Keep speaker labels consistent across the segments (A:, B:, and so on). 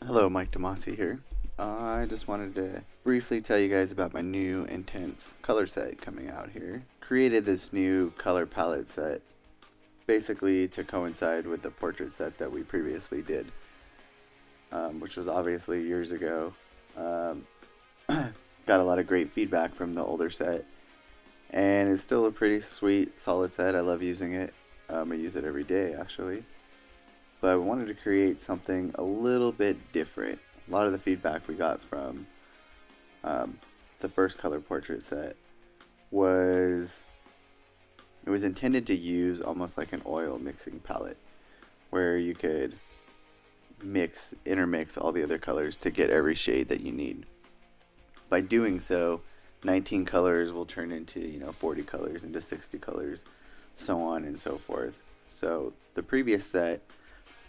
A: Hello, Mike DeMasi here. I just wanted to briefly tell you guys about my new intense color set coming out here. Created this new color palette set basically to coincide with the portrait set that we previously did, which was obviously years ago. Um, got a lot of great feedback from the older set, and it's still a pretty sweet, solid set. I love using it. I use it every day actually. But I wanted to create something a little bit different. A lot of the feedback we got from um, the first color portrait set was it was intended to use almost like an oil mixing palette where you could intermix all the other colors to get every shade that you need. By doing so, 19 colors will turn into 40 colors into 60 colors, so on and so forth. So the previous set,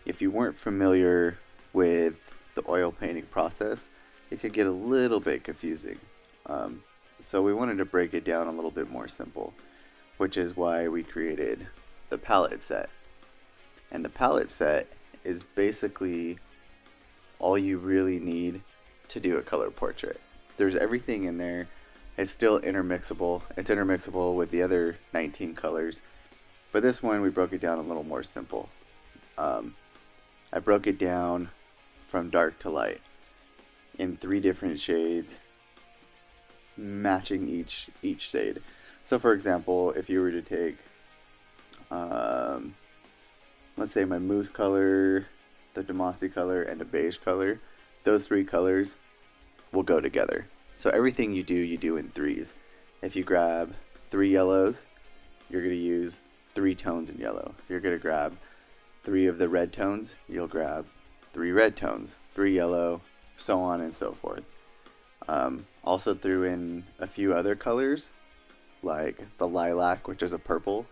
A: if you weren't familiar with the oil painting process, it could get a little bit confusing. So we wanted to break it down a little bit more simple, which is why we created the palette set. And the palette set is basically all you really need to do a color portrait. There's everything in there. It's still intermixable. It's intermixable with the other 19 colors, but this one we broke it down a little more simple. I broke it down from dark to light in 3 different shades, matching each shade. So for example, if you were to take, let's say my mousse color, the DeMasi color, and a beige color, those 3 colors will go together. So everything you do in threes. If you grab 3 yellows, you're going to use 3 tones in yellow. So you're going to grab 3 of the red tones, you'll grab 3 red tones, 3 yellow, so on and so forth. Also threw in a few other colors, like the lilac, which is a purple.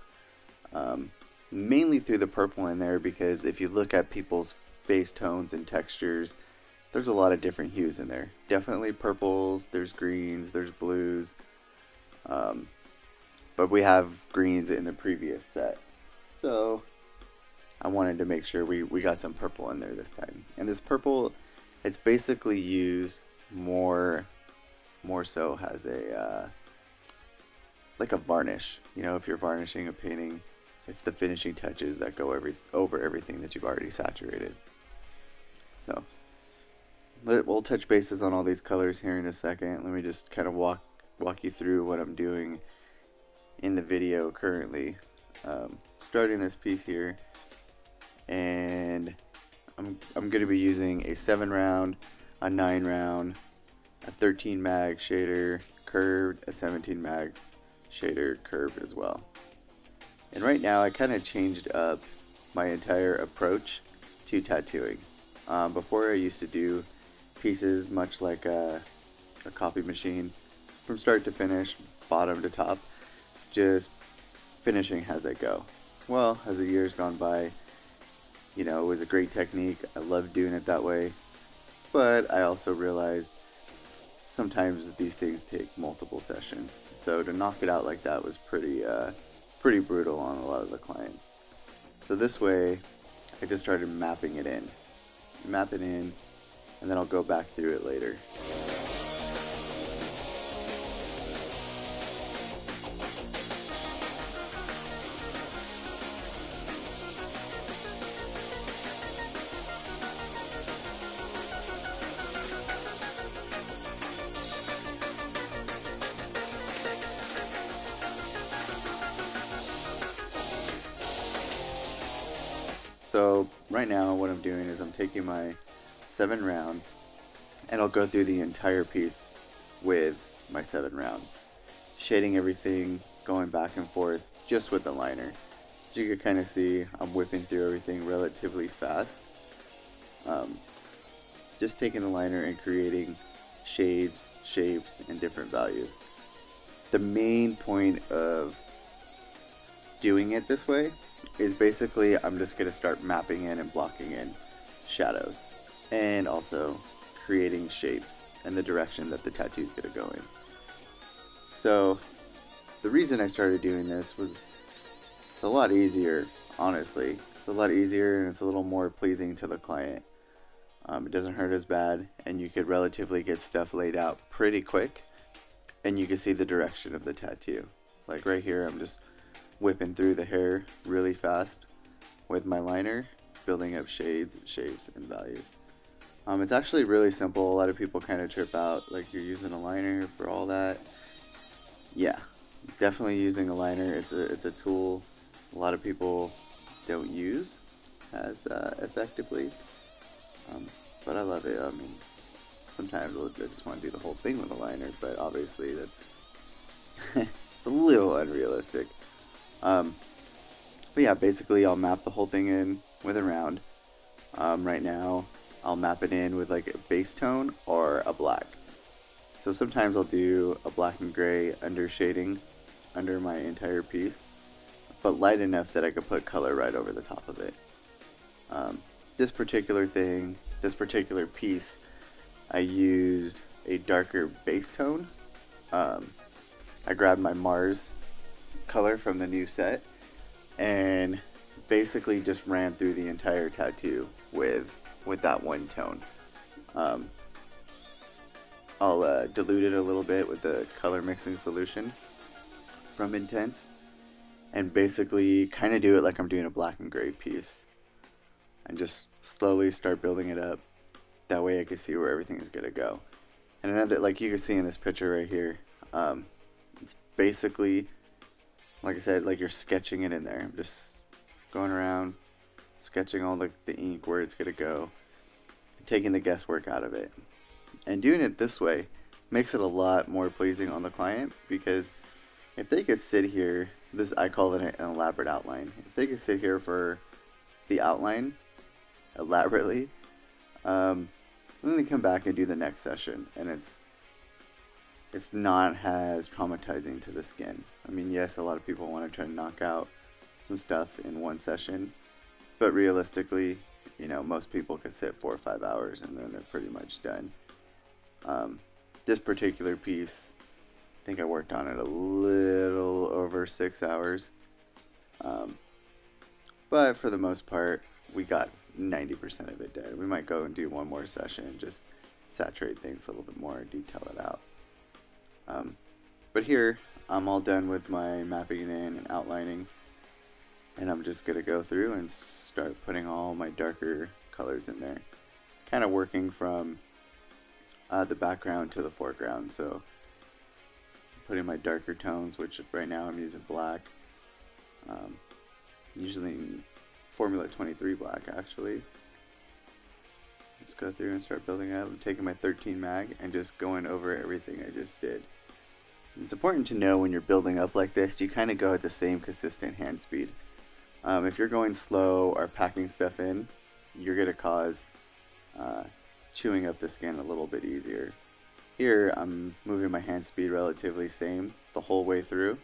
A: Mainly threw the purple in there because if you look at people's base tones and textures, there's a lot of different hues in there. Definitely purples, there's greens, there's blues. But we have greens in the previous set. So I wanted to make sure we got some purple in there this time. And this purple, it's basically used more so as a like a varnish. If you're varnishing a painting, it's the finishing touches that go over everything that you've already saturated. So we'll touch bases on all these colors here in a second. Let me just kind of walk you through what I'm doing in the video currently. Starting this piece here, and I'm going to be using a 7 round, a 9 round, a 13 mag shader curved, a 17 mag shader curved as well. And right now I kind of changed up my entire approach to tattooing. Before I used to do pieces much like a copy machine, from start to finish, bottom to top, just finishing as I go. Well, as the years gone by, it was a great technique. I loved doing it that way. But I also realized sometimes these things take multiple sessions. So to knock it out like that was pretty brutal on a lot of the clients. So this way, I just started mapping it in. And then I'll go back through it later. So right now what I'm doing is I'm taking my 7 round and I'll go through the entire piece with my 7 round, shading everything, going back and forth just with the liner. As you can kind of see, I'm whipping through everything relatively fast. Just taking the liner and creating shades, shapes, and different values. The main point of doing it this way is basically I'm just going to start mapping in and blocking in shadows and also creating shapes and the direction that the tattoo is going to go in. So the reason I started doing this was it's a lot easier, honestly. It's a lot easier and it's a little more pleasing to the client. It doesn't hurt as bad, and you could relatively get stuff laid out pretty quick, and you can see the direction of the tattoo. Like right here, I'm just whipping through the hair really fast with my liner, building up shades, shapes, and values. It's actually really simple. A lot of people kind of trip out, like you're using a liner for all that. Yeah, definitely using a liner. It's a tool a lot of people don't use as effectively, but I love it. I mean, sometimes I just want to do the whole thing with a liner, but obviously that's it's a little unrealistic. But yeah, basically I'll map the whole thing in with a round. Right now I'll map it in with like a base tone or a black. So sometimes I'll do a black and gray under shading under my entire piece, but light enough that I could put color right over the top of it. This particular piece, I used a darker base tone. I grabbed my Mars color from the new set and basically just ran through the entire tattoo with that one tone. I'll dilute it a little bit with the color mixing solution from Intense, and basically kind of do it like I'm doing a black and gray piece, and just slowly start building it up. That way I can see where everything is gonna go. And another, like you can see in this picture right here, it's basically, like I said, like you're sketching it in there. I'm just going around, sketching all the ink where it's gonna go, taking the guesswork out of it. And doing it this way makes it a lot more pleasing on the client, because if they could sit here, I call it an elaborate outline. If they could sit here for the outline elaborately, then they come back and do the next session, and it's not as traumatizing to the skin. I mean, yes, a lot of people want to try to knock out some stuff in one session, but realistically, you know, most people could sit 4 or 5 hours and then they're pretty much done. This particular piece, I think I worked on it a little over 6 hours, but for the most part, we got 90% of it done. We might go and do one more session and just saturate things a little bit more, detail it out. But here, I'm all done with my mapping it in and outlining, and I'm just going to go through and start putting all my darker colors in there. Kind of working from the background to the foreground, so putting my darker tones, which right now I'm using black, usually Formula 23 black actually. Just go through and start building up. I'm taking my 13 mag and just going over everything I just did. It's important to know when you're building up like this, you kind of go at the same consistent hand speed. If you're going slow or packing stuff in, you're going to cause chewing up the skin a little bit easier. Here, I'm moving my hand speed relatively same the whole way through,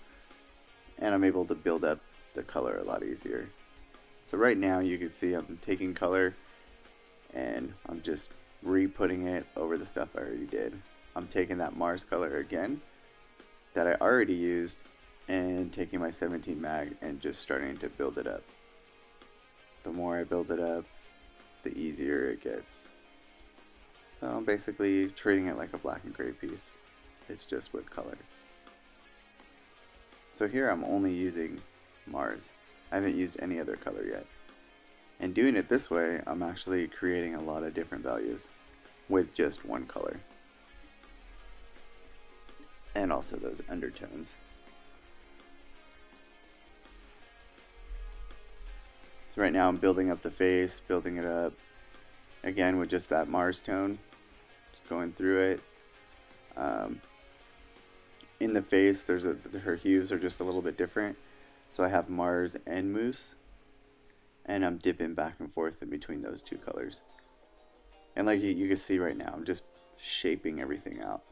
A: and I'm able to build up the color a lot easier. So right now, you can see I'm taking color, and I'm just re-putting it over the stuff I already did. I'm taking that Mars color again, that I already used, and taking my 17 mag and just starting to build it up. The more I build it up, the easier it gets. So I'm basically treating it like a black and gray piece. It's just with color. So here I'm only using Mars. I haven't used any other color yet. And doing it this way, I'm actually creating a lot of different values with just one color. And also those undertones. So right now I'm building up the face, building it up again with just that Mars tone. Just going through it. In the face, her hues are just a little bit different. So I have Mars and Moose, and I'm dipping back and forth in between those two colors. And like you can see right now, I'm just shaping everything out.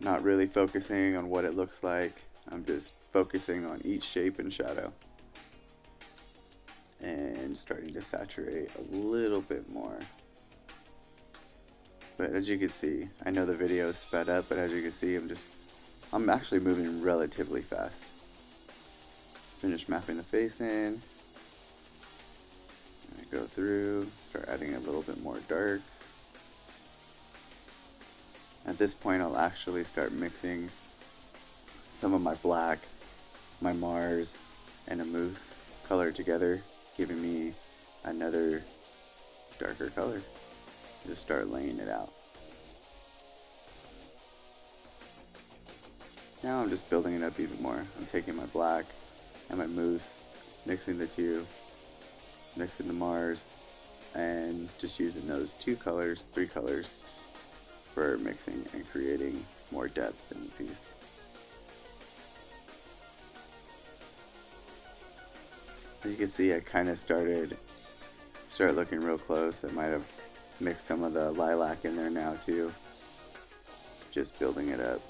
A: Not really focusing on what it looks like. I'm just focusing on each shape and shadow. And starting to saturate a little bit more. But as you can see, I know the video is sped up, but as you can see, I'm actually moving relatively fast. Finish mapping the face in. go through, start adding a little bit more darks. At this point, I'll actually start mixing some of my black, my Mars, and a moose color together, giving me another darker color. Just start laying it out. Now I'm just building it up even more. I'm taking my black and my moose, mixing the two, mixing the Mars, and just using those two colors, three colors, for mixing and creating more depth in the piece. As you can see, I kind of started looking real close. I might have mixed some of the lilac in there now too. Just building it up.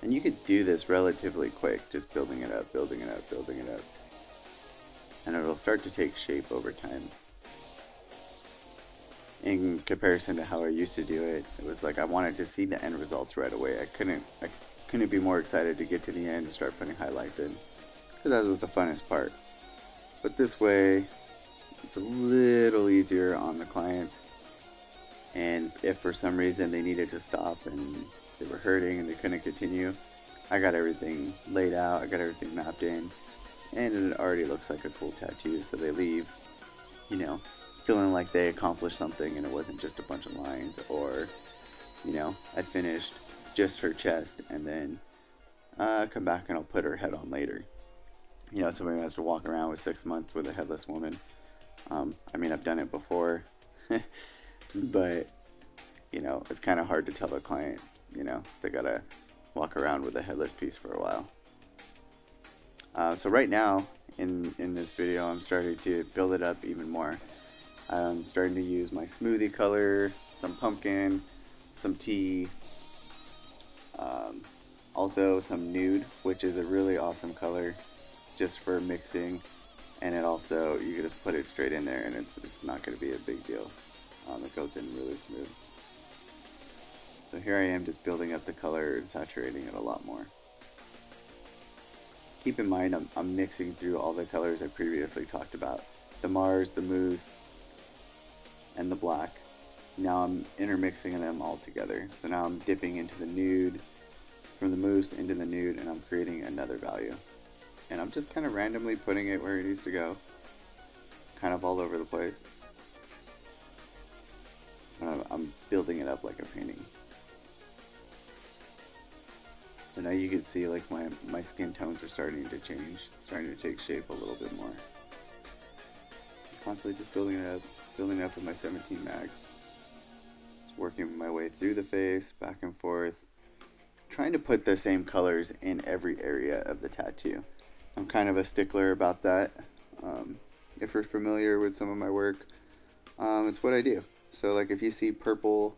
A: And you could do this relatively quick, just building it up, building it up, building it up. And it'll start to take shape over time. In comparison to how I used to do it, it was like I wanted to see the end results right away. I couldn't be more excited to get to the end and start putting highlights in, because that was the funnest part. But this way, it's a little easier on the clients. And if for some reason they needed to stop and they were hurting and they couldn't continue, I got everything laid out, I got everything mapped in, and it already looks like a cool tattoo. So they leave, you know, feeling like they accomplished something and it wasn't just a bunch of lines, or, you know, I finished just her chest and then come back and I'll put her head on later. You know, somebody has to walk around with 6 months with a headless woman. I mean, I've done it before, but, you know, it's kind of hard to tell the client, you know, they gotta walk around with a headless piece for a while. So right now, in this video, I'm starting to build it up even more. I'm starting to use my smoothie color, some pumpkin, some tea, also some nude, which is a really awesome color just for mixing. And it also, you can just put it straight in there and it's not going to be a big deal. It goes in really smooth. So here I am just building up the color and saturating it a lot more. Keep in mind I'm mixing through all the colors I previously talked about. The Mars, the moose, and the black. Now I'm intermixing them all together. So now I'm dipping into the nude, from the moose into the nude, and I'm creating another value. And I'm just kind of randomly putting it where it needs to go. Kind of all over the place. I'm building it up like a painting. So now you can see like my skin tones are starting to change, starting to take shape a little bit more. Constantly just building it up with my 17 mag. Just working my way through the face, back and forth. Trying to put the same colors in every area of the tattoo. I'm kind of a stickler about that. If you're familiar with some of my work, it's what I do. So like if you see purple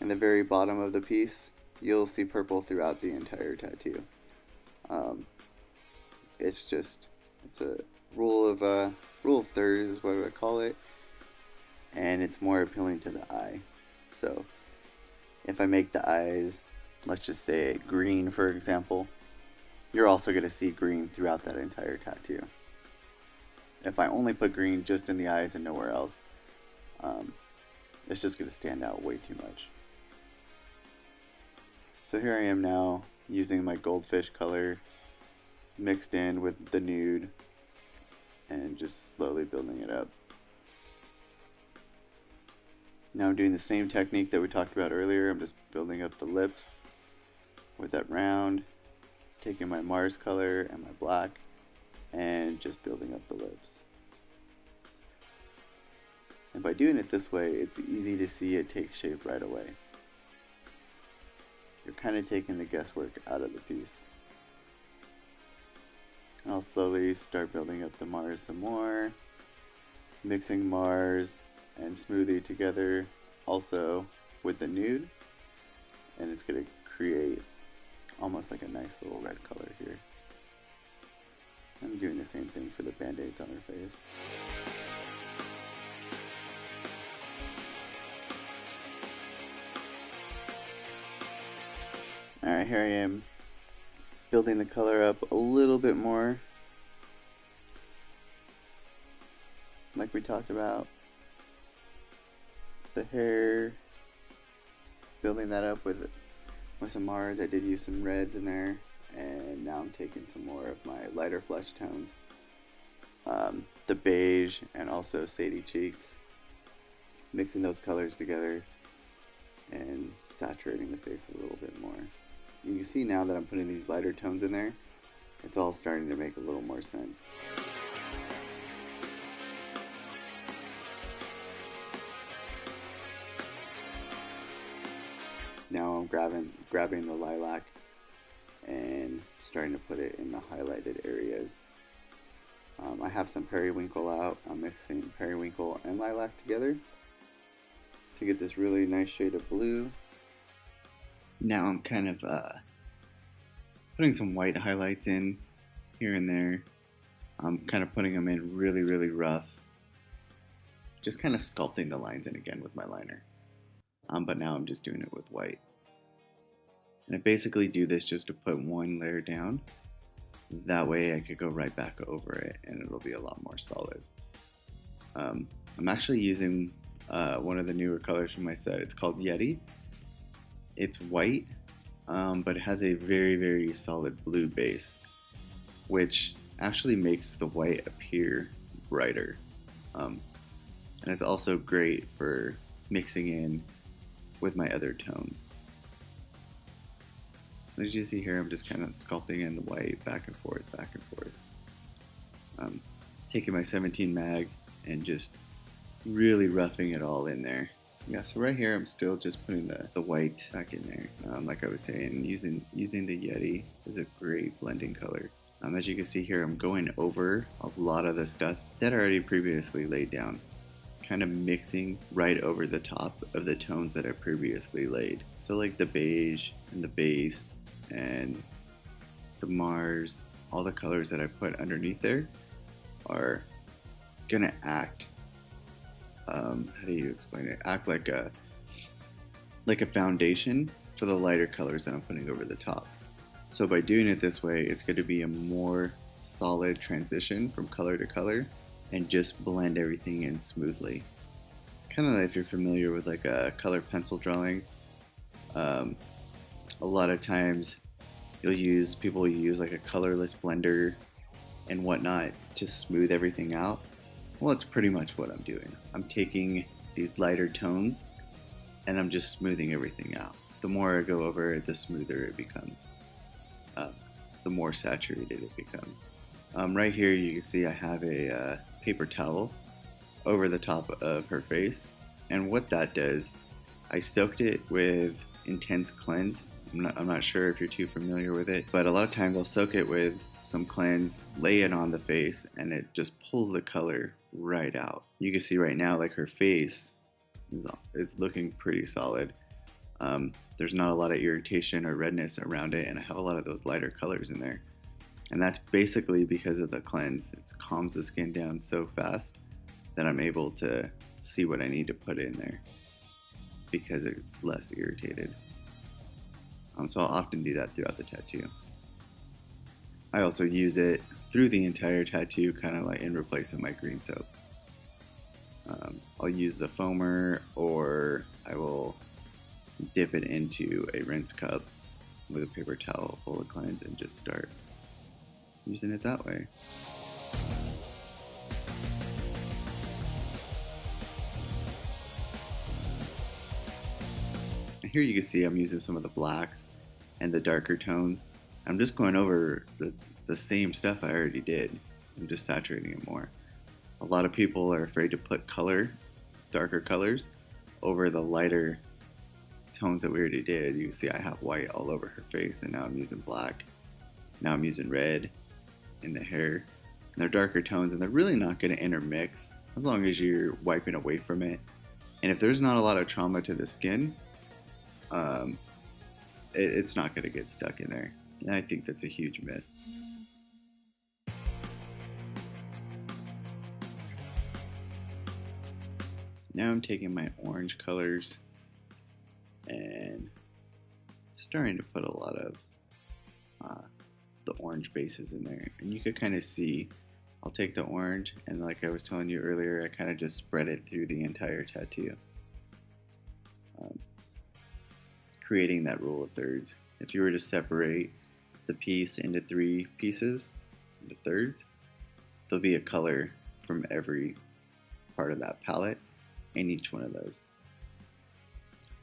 A: in the very bottom of the piece, you'll see purple throughout the entire tattoo. It's a rule of thirds is what I call it, and it's more appealing to the eye. So if I make the eyes, let's just say green for example, you're also going to see green throughout that entire tattoo. If I only put green just in the eyes and nowhere else, it's just going to stand out way too much. So here I am now using my goldfish color mixed in with the nude and just slowly building it up. Now I'm doing the same technique that we talked about earlier. I'm just building up the lips with that round, taking my Mars color and my black and just building up the lips. And by doing it this way, it's easy to see it take shape right away. You're kind of taking the guesswork out of the piece. And I'll slowly start building up the Mars some more, mixing Mars and smoothie together also with the nude, and it's going to create almost like a nice little red color here. I'm doing the same thing for the band-aids on her face. Alright, here I am building the color up a little bit more. like we talked about. The hair, building that up with some Mars. I did use some reds in there, and now I'm taking some more of my lighter flesh tones. The beige and also sadie cheeks, mixing those colors together and saturating the face a little bit more. And you see now that I'm putting these lighter tones in there, it's all starting to make a little more sense. Now I'm grabbing the lilac and starting to put it in the highlighted areas. I have some periwinkle out. I'm mixing periwinkle and lilac together to get this really nice shade of blue. Now I'm kind of putting some white highlights in here and there. I'm kind of putting them in really, really rough. Just kind of sculpting the lines in again with my liner. But now I'm just doing it with white. And I basically do this just to put one layer down. That way I could go right back over it and it'll be a lot more solid. I'm actually using one of the newer colors from my set. It's called Yeti. It's white, but it has a very, very solid blue base, which actually makes the white appear brighter. And it's also great for mixing in with my other tones. As you see here, I'm just kind of sculpting in the white back and forth, back and forth. Taking my 17 mag and just really roughing it all in there. Yeah, so right here I'm still just putting the white back in there. Like I was saying, using the Yeti is a great blending color. As you can see here, I'm going over a lot of the stuff that I already previously laid down. Kind of mixing right over the top of the tones that I previously laid. So like the beige and the base and the Mars, all the colors that I put underneath there are gonna act, how do you explain it? Act like a foundation for the lighter colors that I'm putting over the top. So by doing it this way, it's going to be a more solid transition from color to color and just blend everything in smoothly. Kind of like if you're familiar with like a color pencil drawing, a lot of times people will use like a colorless blender and whatnot to smooth everything out. Well, it's pretty much what I'm doing. I'm taking these lighter tones and I'm just smoothing everything out. The more I go over it, the smoother it becomes. The more saturated it becomes. Right here you can see I have a paper towel over the top of her face, and what that does, I soaked it with Intense Cleanse. I'm not sure if you're too familiar with it, but a lot of times I'll soak it with some cleanse, lay it on the face, and it just pulls the color right out. You can see right now like her face is looking pretty solid. There's not a lot of irritation or redness around it, and I have a lot of those lighter colors in there. And that's basically because of the cleanse. It calms the skin down so fast that I'm able to see what I need to put in there because it's less irritated. So I'll often do that throughout the tattoo. I also use it through the entire tattoo, kind of like in replace of my green soap. I'll use the foamer, or I will dip it into a rinse cup with a paper towel full of cleanse and just start using it that way. And here you can see I'm using some of the blacks and the darker tones. I'm just going over the same stuff I already did. I'm just saturating it more. A lot of people are afraid to put darker colors, over the lighter tones that we already did. You can see I have white all over her face, and now I'm using black. Now I'm using red in the hair. And they're darker tones, and they're really not going to intermix as long as you're wiping away from it. And if there's not a lot of trauma to the skin, it's not going to get stuck in there. And I think that's a huge myth. Now I'm taking my orange colors and starting to put a lot of the orange bases in there. And you can kind of see I'll take the orange, and like I was telling you earlier, I kind of just spread it through the entire tattoo, um, creating that rule of thirds. If you were to separate the piece into 3 pieces, into thirds, there'll be a color from every part of that palette in each one of those.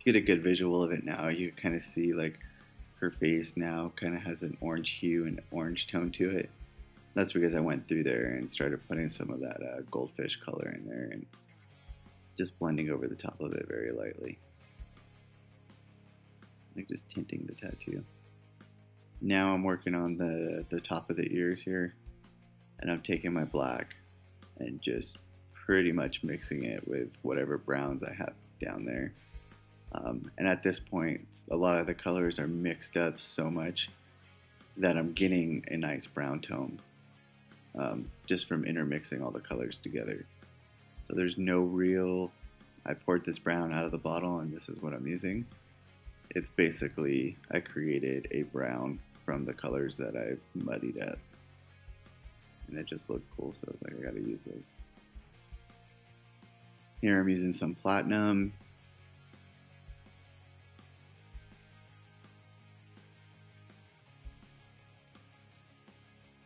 A: You get a good visual of it now. You kind of see like her face now kind of has an orange hue and orange tone to it. That's because I went through there and started putting some of that goldfish color in there and just blending over the top of it very lightly. Like just tinting the tattoo. Now I'm working on the top of the ears here, and I'm taking my black and just pretty much mixing it with whatever browns I have down there. And at this point, a lot of the colors are mixed up so much that I'm getting a nice brown tone just from intermixing all the colors together. So there's no real, I poured this brown out of the bottle and this is what I'm using. It's basically, I created a brown from the colors that I muddied up. And it just looked cool, so I was like, I gotta use this. Here I'm using some platinum.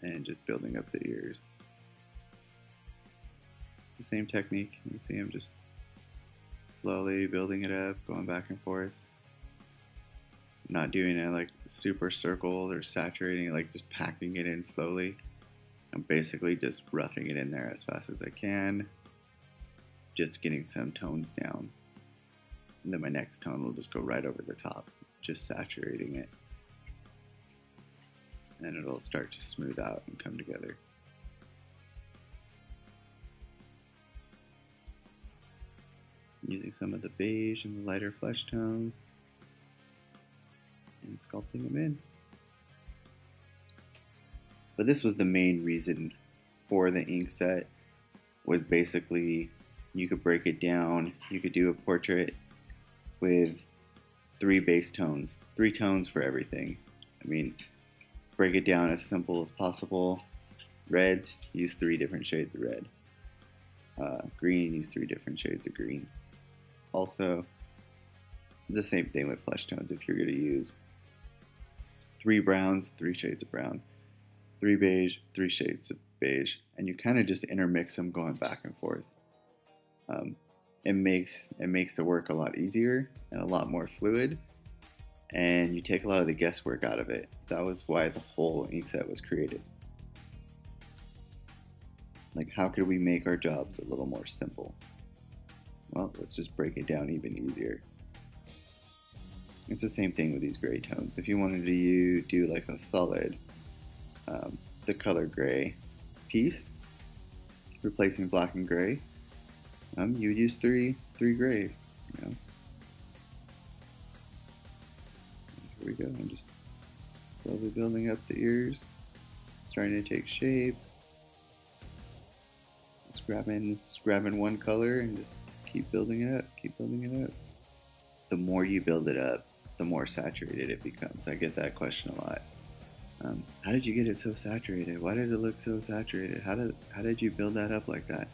A: And just building up the ears. The same technique. You see I'm just slowly building it up, going back and forth. Not doing it like super circled or saturating, like just packing it in slowly. I'm basically just roughing it in there as fast as I can. Just getting some tones down. And then my next tone will just go right over the top, just saturating it. And it'll start to smooth out and come together. Using some of the beige and the lighter flesh tones and sculpting them in. But this was the main reason for the ink set, was basically you could break it down. You could do a portrait with 3 base tones, 3 tones for everything. I mean, break it down as simple as possible. Reds, use 3 different shades of red. Green, use 3 different shades of green. Also, the same thing with flesh tones. If you're going to use 3 browns, 3 shades of brown. 3 beige, 3 shades of beige. And you kind of just intermix them going back and forth. It makes the work a lot easier and a lot more fluid. And you take a lot of the guesswork out of it. That was why the whole ink set was created. Like, how could we make our jobs a little more simple? Well, let's just break it down even easier. It's the same thing with these gray tones. If you wanted to do like a solid, the color gray piece, replacing black and gray, you would use three grays. You know. Here we go. I'm just slowly building up the ears, starting to take shape. Just grabbing one color and just keep building it up, keep building it up. The more you build it up, the more saturated it becomes. I get that question a lot. How did you get it so saturated? Why does it look so saturated? How did you build that up like that?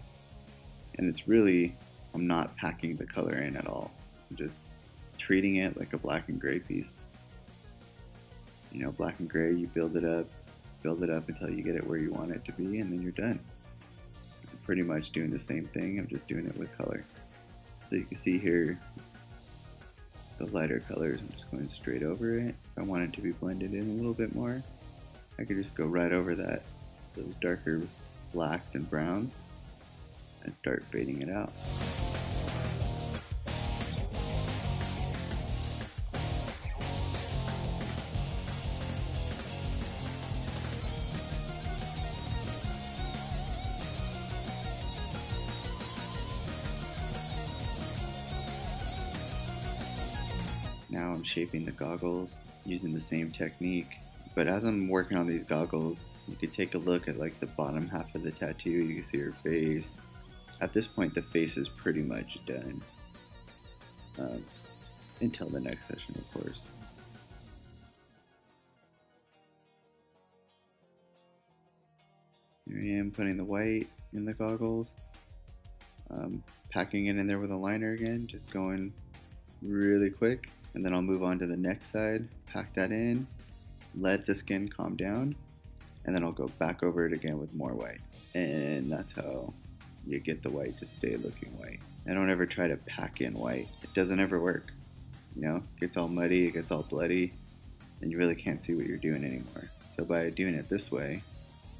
A: And it's really, I'm not packing the color in at all. I'm just treating it like a black and gray piece. You know, black and gray, you build it up until you get it where you want it to be, and then you're done. I'm pretty much doing the same thing, I'm just doing it with color. So you can see here, the lighter colors, I'm just going straight over it. If I want it to be blended in a little bit more, I could just go right over those darker blacks and browns and start fading it out. Now I'm shaping the goggles using the same technique, but as I'm working on these goggles, you could take a look at like the bottom half of the tattoo. You can see her face. At this point, the face is pretty much done, until the next session, of course. Here I am putting the white in the goggles, packing it in there with a liner again, just going really quick, and then I'll move on to the next side, pack that in, let the skin calm down, and then I'll go back over it again with more white. And that's how you get the white to stay looking white. I don't ever try to pack in white. It doesn't ever work. You know, it gets all muddy, it gets all bloody, and you really can't see what you're doing anymore. So by doing it this way,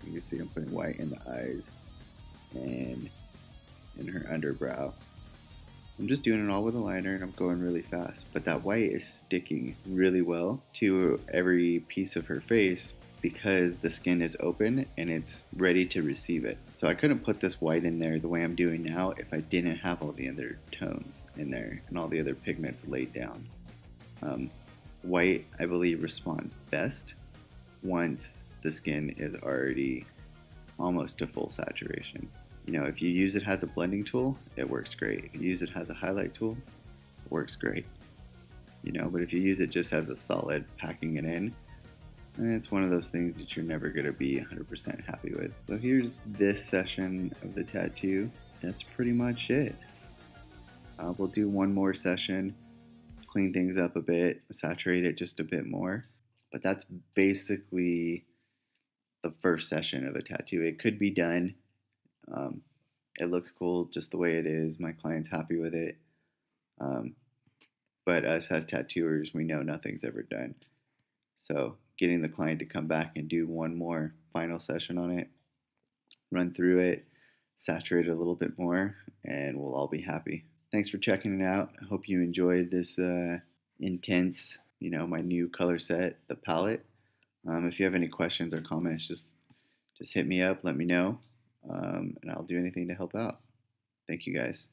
A: you can see I'm putting white in the eyes and in her underbrow. I'm just doing it all with a liner and I'm going really fast, but that white is sticking really well to every piece of her face because the skin is open and it's ready to receive it. So I couldn't put this white in there the way I'm doing now if I didn't have all the other tones in there and all the other pigments laid down. White, I believe, responds best once the skin is already almost to full saturation. You know, if you use it as a blending tool, it works great. If you use it as a highlight tool, it works great. You know, but if you use it just as a solid packing it in, and it's one of those things that you're never going to be 100% happy with. So here's this session of the tattoo. That's pretty much it. We'll do one more session, clean things up a bit, saturate it just a bit more. But that's basically the first session of a tattoo. It could be done. It looks cool just the way it is. My client's happy with it. But us as tattooers, we know nothing's ever done. So getting the client to come back and do one more final session on it, run through it, saturate it a little bit more, and we'll all be happy. Thanks for checking it out. I hope you enjoyed this intense, my new color set, the palette. If you have any questions or comments, just hit me up, let me know, and I'll do anything to help out. Thank you guys.